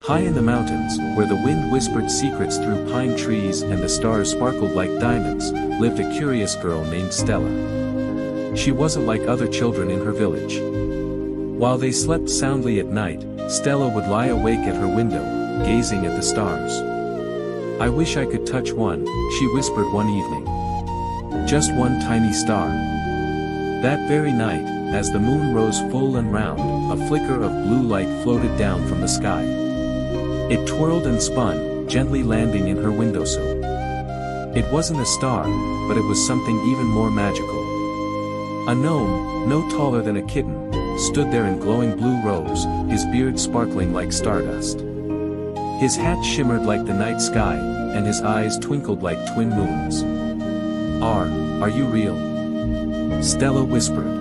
High in the mountains, where the wind whispered secrets through pine trees and the stars sparkled like diamonds, lived a curious girl named Stella. She wasn't like other children in her village. While they slept soundly at night, Stella would lie awake at her window, gazing at the stars. "I wish I could touch one," she whispered one evening. "Just one tiny star." That very night, as the moon rose full and round, a flicker of blue light floated down from the sky. It twirled and spun, gently landing in her windowsill. It wasn't a star, but it was something even more magical. A gnome, no taller than a kitten, stood there in glowing blue robes, his beard sparkling like stardust. His hat shimmered like the night sky, and his eyes twinkled like twin moons. Are you real?" Stella whispered.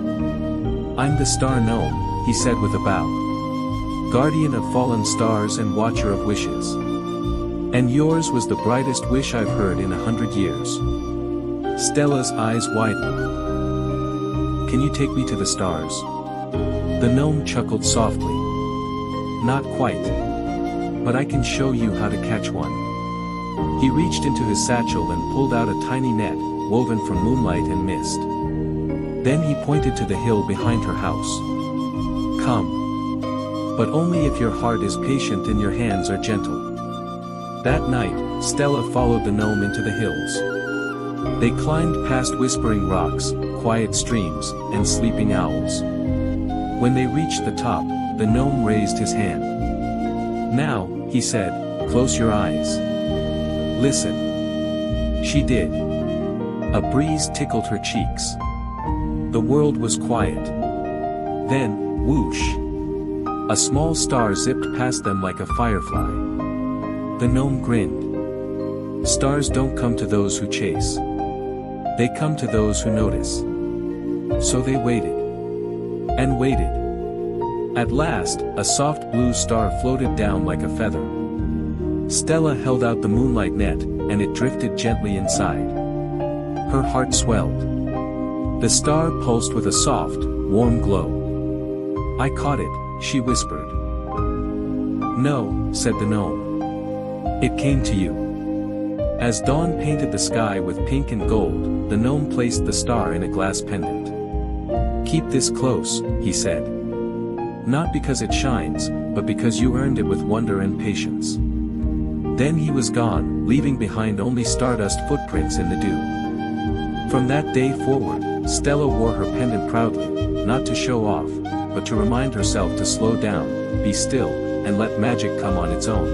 "I'm the star gnome," he said with a bow. "Guardian of fallen stars and watcher of wishes. And yours was the brightest wish I've heard in 100 years." Stella's eyes widened. "Can you take me to the stars?" The gnome chuckled softly. "Not quite. But I can show you how to catch one." He reached into his satchel and pulled out a tiny net, woven from moonlight and mist. Then he pointed to the hill behind her house. "Come. But only if your heart is patient and your hands are gentle." That night, Stella followed the gnome into the hills. They climbed past whispering rocks, quiet streams, and sleeping owls. When they reached the top, the gnome raised his hand. "Now," he said, "close your eyes. Listen." She did. A breeze tickled her cheeks. The world was quiet. Then, whoosh! A small star zipped past them like a firefly. The gnome grinned. "Stars don't come to those who chase. They come to those who notice." So they waited. And waited. At last, a soft blue star floated down like a feather. Stella held out the moonlight net, and it drifted gently inside. Her heart swelled. The star pulsed with a soft, warm glow. "I caught it," she whispered. "No," said the gnome. "It came to you." As dawn painted the sky with pink and gold, the gnome placed the star in a glass pendant. "Keep this close," he said. "Not because it shines, but because you earned it with wonder and patience." Then he was gone, leaving behind only stardust footprints in the dew. From that day forward, Stella wore her pendant proudly, not to show off, but to remind herself to slow down, be still, and let magic come on its own.